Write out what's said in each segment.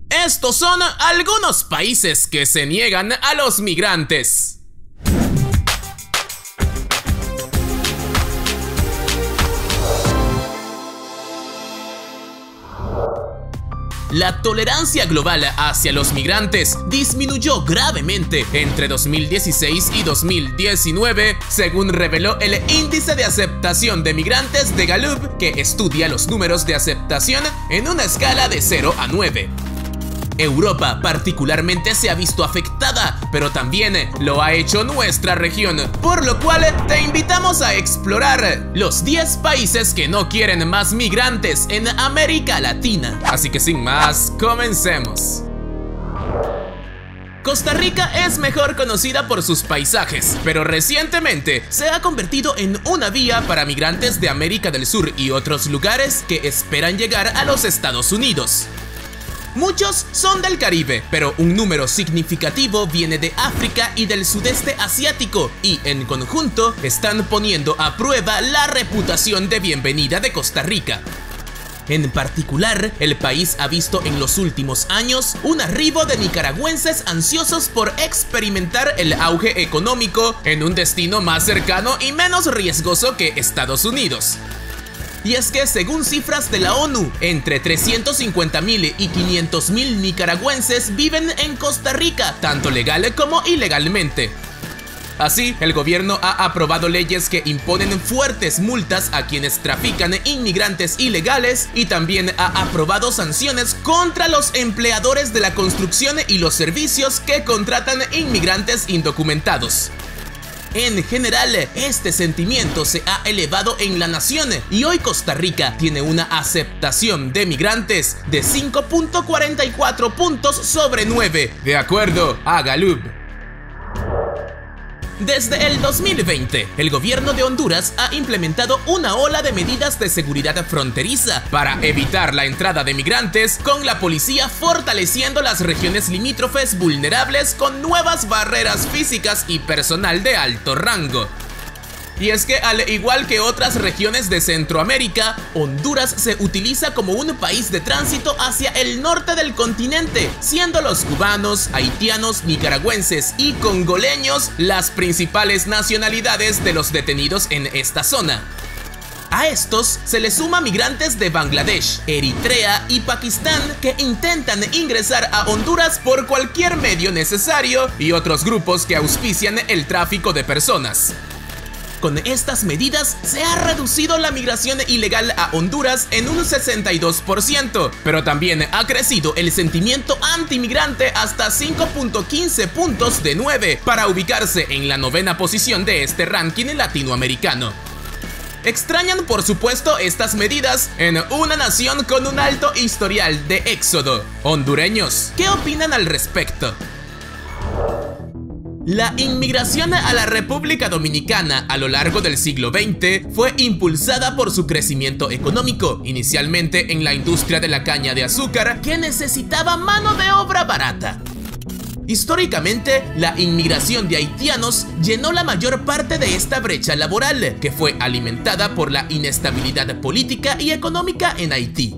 Estos son algunos países que se niegan a los migrantes. La tolerancia global hacia los migrantes disminuyó gravemente entre 2016 y 2019, según reveló el Índice de Aceptación de Migrantes de Gallup, que estudia los números de aceptación en una escala de 0 a 9. Europa particularmente se ha visto afectada, pero también lo ha hecho nuestra región, por lo cual te invitamos a explorar los 10 países que no quieren más migrantes en América Latina. Así que sin más, comencemos. Costa Rica es mejor conocida por sus paisajes, pero recientemente se ha convertido en una vía para migrantes de América del Sur y otros lugares que esperan llegar a los Estados Unidos. Muchos son del Caribe, pero un número significativo viene de África y del sudeste asiático, y en conjunto están poniendo a prueba la reputación de bienvenida de Costa Rica. En particular, el país ha visto en los últimos años un arribo de nicaragüenses ansiosos por experimentar el auge económico en un destino más cercano y menos riesgoso que Estados Unidos. Y es que según cifras de la ONU, entre 350.000 y 500.000 nicaragüenses viven en Costa Rica, tanto legal como ilegalmente. Así, el gobierno ha aprobado leyes que imponen fuertes multas a quienes trafican inmigrantes ilegales y también ha aprobado sanciones contra los empleadores de la construcción y los servicios que contratan inmigrantes indocumentados. En general, este sentimiento se ha elevado en la nación y hoy Costa Rica tiene una aceptación de migrantes de 5.44 puntos sobre 9, de acuerdo a Gallup. Desde el 2020, el gobierno de Honduras ha implementado una ola de medidas de seguridad fronteriza para evitar la entrada de migrantes, con la policía fortaleciendo las regiones limítrofes vulnerables con nuevas barreras físicas y personal de alto rango. Y es que al igual que otras regiones de Centroamérica, Honduras se utiliza como un país de tránsito hacia el norte del continente, siendo los cubanos, haitianos, nicaragüenses y congoleños las principales nacionalidades de los detenidos en esta zona. A estos se les suma migrantes de Bangladesh, Eritrea y Pakistán que intentan ingresar a Honduras por cualquier medio necesario y otros grupos que auspician el tráfico de personas. Con estas medidas se ha reducido la migración ilegal a Honduras en un 62%, pero también ha crecido el sentimiento antimigrante hasta 5.15 puntos de 9 para ubicarse en la 9ª posición de este ranking latinoamericano. Extrañan por supuesto estas medidas en una nación con un alto historial de éxodo. Hondureños, ¿qué opinan al respecto? La inmigración a la República Dominicana a lo largo del siglo XX fue impulsada por su crecimiento económico, inicialmente en la industria de la caña de azúcar, que necesitaba mano de obra barata. Históricamente, la inmigración de haitianos llenó la mayor parte de esta brecha laboral, que fue alimentada por la inestabilidad política y económica en Haití.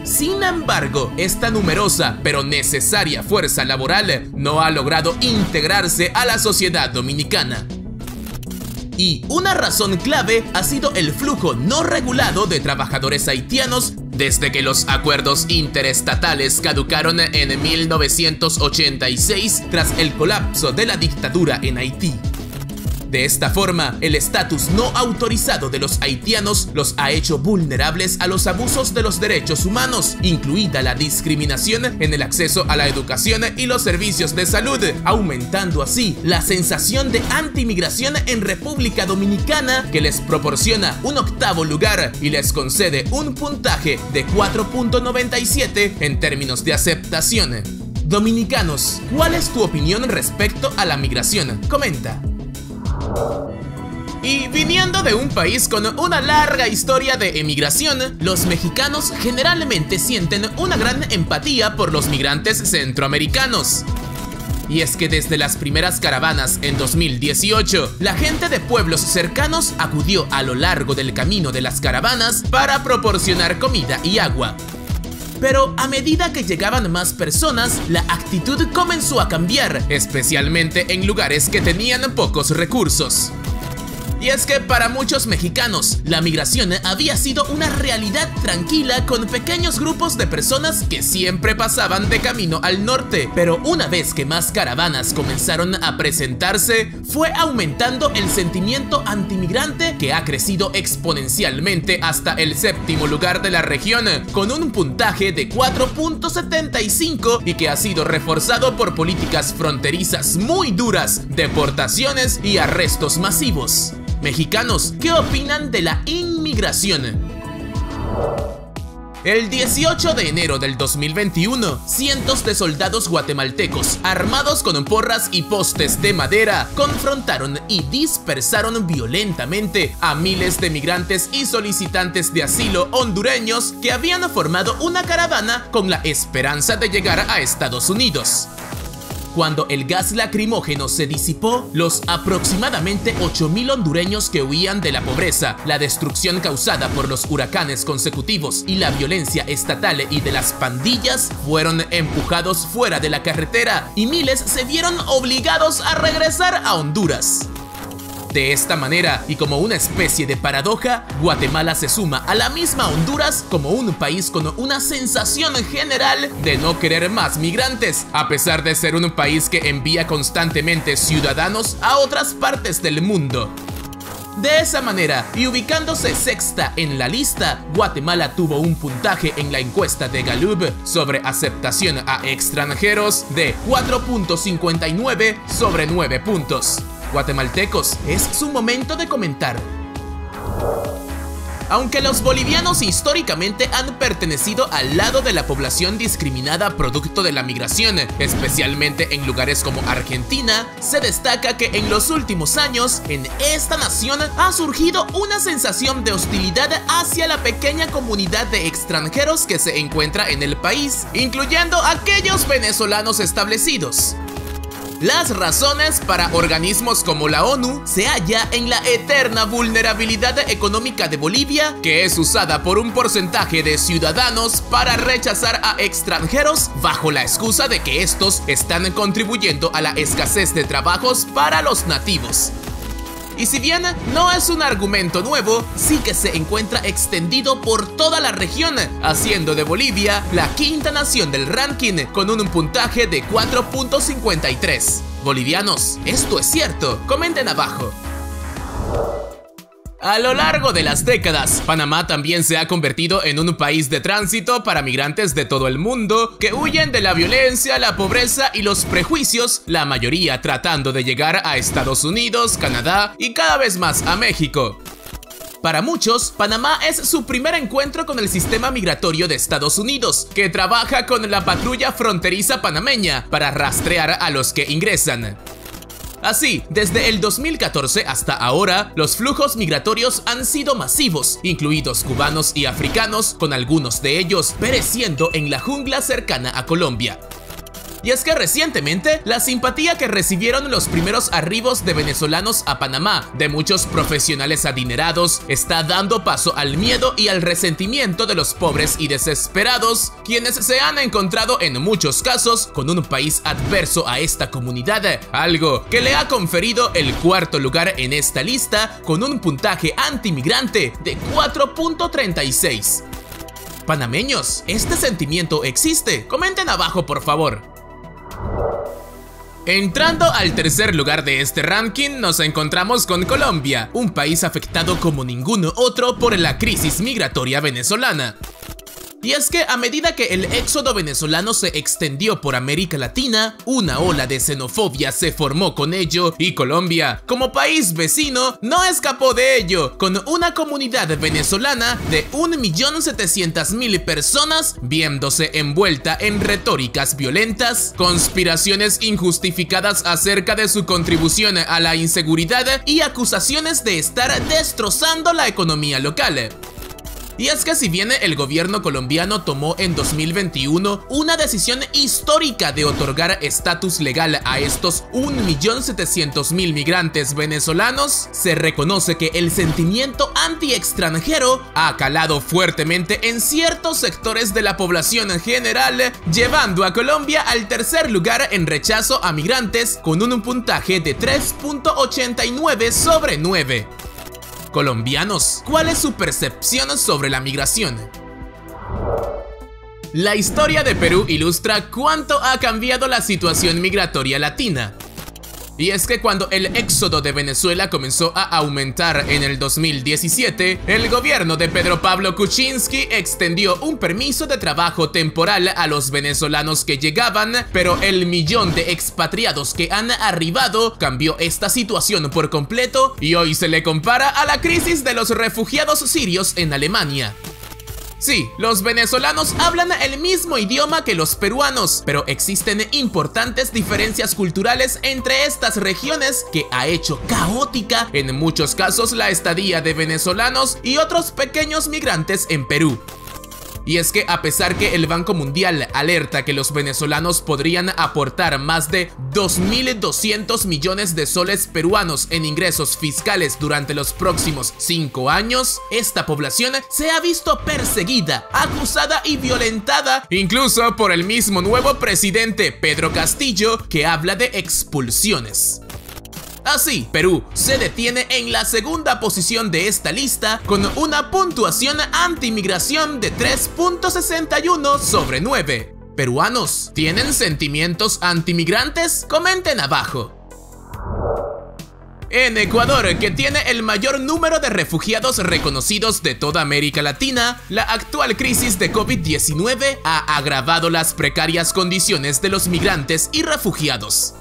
Sin embargo, esta numerosa pero necesaria fuerza laboral no ha logrado integrarse a la sociedad dominicana. Y una razón clave ha sido el flujo no regulado de trabajadores haitianos desde que los acuerdos interestatales caducaron en 1986 tras el colapso de la dictadura en Haití. De esta forma, el estatus no autorizado de los haitianos los ha hecho vulnerables a los abusos de los derechos humanos, incluida la discriminación en el acceso a la educación y los servicios de salud, aumentando así la sensación de antimigración en República Dominicana, que les proporciona un 8º lugar y les concede un puntaje de 4.97 en términos de aceptación. Dominicanos, ¿cuál es tu opinión respecto a la migración? Comenta. Y viniendo de un país con una larga historia de emigración, los mexicanos generalmente sienten una gran empatía por los migrantes centroamericanos. Y es que desde las primeras caravanas en 2018, la gente de pueblos cercanos acudió a lo largo del camino de las caravanas para proporcionar comida y agua. Pero a medida que llegaban más personas, la actitud comenzó a cambiar, especialmente en lugares que tenían pocos recursos. Y es que para muchos mexicanos, la migración había sido una realidad tranquila con pequeños grupos de personas que siempre pasaban de camino al norte. Pero una vez que más caravanas comenzaron a presentarse, fue aumentando el sentimiento antimigrante que ha crecido exponencialmente hasta el 7º lugar de la región, con un puntaje de 4.75 y que ha sido reforzado por políticas fronterizas muy duras, deportaciones y arrestos masivos. Mexicanos, ¿qué opinan de la inmigración? El 18 de enero del 2021, cientos de soldados guatemaltecos, armados con porras y postes de madera, confrontaron y dispersaron violentamente a miles de migrantes y solicitantes de asilo hondureños que habían formado una caravana con la esperanza de llegar a Estados Unidos. Cuando el gas lacrimógeno se disipó, los aproximadamente 8.000 hondureños que huían de la pobreza, la destrucción causada por los huracanes consecutivos y la violencia estatal y de las pandillas fueron empujados fuera de la carretera y miles se vieron obligados a regresar a Honduras. De esta manera, y como una especie de paradoja, Guatemala se suma a la misma Honduras como un país con una sensación general de no querer más migrantes, a pesar de ser un país que envía constantemente ciudadanos a otras partes del mundo. De esa manera, y ubicándose sexta en la lista, Guatemala tuvo un puntaje en la encuesta de Gallup sobre aceptación a extranjeros de 4.59 sobre 9 puntos. Guatemaltecos, es su momento de comentar. Aunque los bolivianos históricamente han pertenecido al lado de la población discriminada producto de la migración, especialmente en lugares como Argentina, se destaca que en los últimos años en esta nación ha surgido una sensación de hostilidad hacia la pequeña comunidad de extranjeros que se encuentra en el país, incluyendo aquellos venezolanos establecidos. Las razones para organismos como la ONU se halla en la eterna vulnerabilidad económica de Bolivia, que es usada por un porcentaje de ciudadanos para rechazar a extranjeros bajo la excusa de que estos están contribuyendo a la escasez de trabajos para los nativos. Y si bien no es un argumento nuevo, sí que se encuentra extendido por toda la región, haciendo de Bolivia la quinta nación del ranking con un puntaje de 4.53. Bolivianos, ¿esto es cierto? Comenten abajo. A lo largo de las décadas, Panamá también se ha convertido en un país de tránsito para migrantes de todo el mundo que huyen de la violencia, la pobreza y los prejuicios, la mayoría tratando de llegar a Estados Unidos, Canadá y cada vez más a México. Para muchos, Panamá es su primer encuentro con el sistema migratorio de Estados Unidos, que trabaja con la patrulla fronteriza panameña para rastrear a los que ingresan. Así, desde el 2014 hasta ahora, los flujos migratorios han sido masivos, incluidos cubanos y africanos, con algunos de ellos pereciendo en la jungla cercana a Colombia. Y es que recientemente, la simpatía que recibieron los primeros arribos de venezolanos a Panamá, de muchos profesionales adinerados, está dando paso al miedo y al resentimiento de los pobres y desesperados, quienes se han encontrado en muchos casos con un país adverso a esta comunidad, algo que le ha conferido el cuarto lugar en esta lista con un puntaje antimigrante de 4.36. Panameños, ¿este sentimiento existe? Comenten abajo, por favor. Entrando al tercer lugar de este ranking, nos encontramos con Colombia, un país afectado como ningún otro por la crisis migratoria venezolana. Y es que a medida que el éxodo venezolano se extendió por América Latina, una ola de xenofobia se formó con ello y Colombia, como país vecino, no escapó de ello, con una comunidad venezolana de 1.700.000 personas viéndose envuelta en retóricas violentas, conspiraciones injustificadas acerca de su contribución a la inseguridad y acusaciones de estar destrozando la economía local. Y es que si bien el gobierno colombiano tomó en 2021 una decisión histórica de otorgar estatus legal a estos 1.700.000 migrantes venezolanos, se reconoce que el sentimiento anti-extranjero ha calado fuertemente en ciertos sectores de la población en general, llevando a Colombia al tercer lugar en rechazo a migrantes con un puntaje de 3.89 sobre 9. Colombianos, ¿cuál es su percepción sobre la migración? La historia de Perú ilustra cuánto ha cambiado la situación migratoria latina. Y es que cuando el éxodo de Venezuela comenzó a aumentar en el 2017, el gobierno de Pedro Pablo Kuczynski extendió un permiso de trabajo temporal a los venezolanos que llegaban, pero el millón de expatriados que han arribado cambió esta situación por completo y hoy se le compara a la crisis de los refugiados sirios en Alemania. Sí, los venezolanos hablan el mismo idioma que los peruanos, pero existen importantes diferencias culturales entre estas regiones que ha hecho caótica en muchos casos la estadía de venezolanos y otros pequeños migrantes en Perú. Y es que a pesar que el Banco Mundial alerta que los venezolanos podrían aportar más de 2.200 millones de soles peruanos en ingresos fiscales durante los próximos 5 años, esta población se ha visto perseguida, acusada y violentada, incluso por el mismo nuevo presidente Pedro Castillo, que habla de expulsiones. Así, Perú se detiene en la segunda posición de esta lista con una puntuación anti-migración de 3.61 sobre 9. ¿Peruanos tienen sentimientos antimigrantes? Comenten abajo. En Ecuador, que tiene el mayor número de refugiados reconocidos de toda América Latina, la actual crisis de COVID-19 ha agravado las precarias condiciones de los migrantes y refugiados.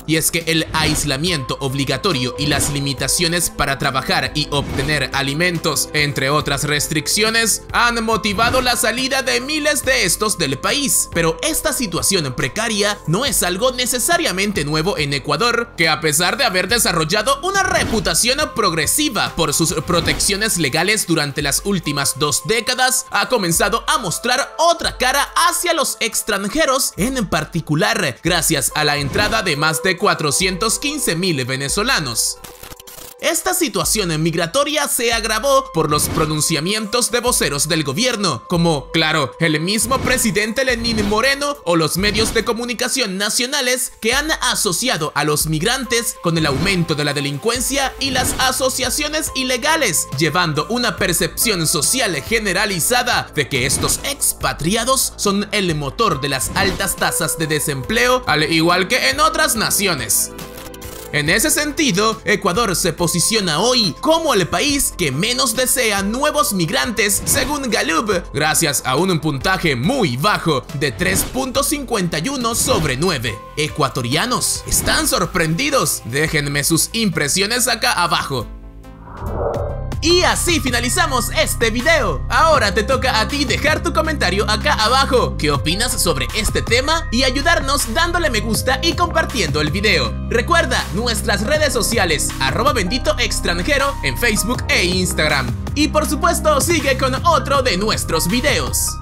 Y es que el aislamiento obligatorio y las limitaciones para trabajar y obtener alimentos, entre otras restricciones, han motivado la salida de miles de estos del país. Pero esta situación precaria no es algo necesariamente nuevo en Ecuador, que a pesar de haber desarrollado una reputación progresiva por sus protecciones legales durante las últimas 2 décadas, ha comenzado a mostrar otra cara hacia los extranjeros, en particular gracias a la entrada de más de 415.000 venezolanos. Esta situación migratoria se agravó por los pronunciamientos de voceros del gobierno, como, claro, el mismo presidente Lenín Moreno o los medios de comunicación nacionales que han asociado a los migrantes con el aumento de la delincuencia y las asociaciones ilegales, llevando una percepción social generalizada de que estos expatriados son el motor de las altas tasas de desempleo, al igual que en otras naciones. En ese sentido, Ecuador se posiciona hoy como el país que menos desea nuevos migrantes según Gallup, gracias a un puntaje muy bajo de 3.51 sobre 9. Ecuatorianos, ¿están sorprendidos? Déjenme sus impresiones acá abajo. Y así finalizamos este video. Ahora te toca a ti dejar tu comentario acá abajo. ¿Qué opinas sobre este tema? Y ayudarnos dándole me gusta y compartiendo el video. Recuerda nuestras redes sociales @benditoextranjero en Facebook e Instagram. Y por supuesto sigue con otro de nuestros videos.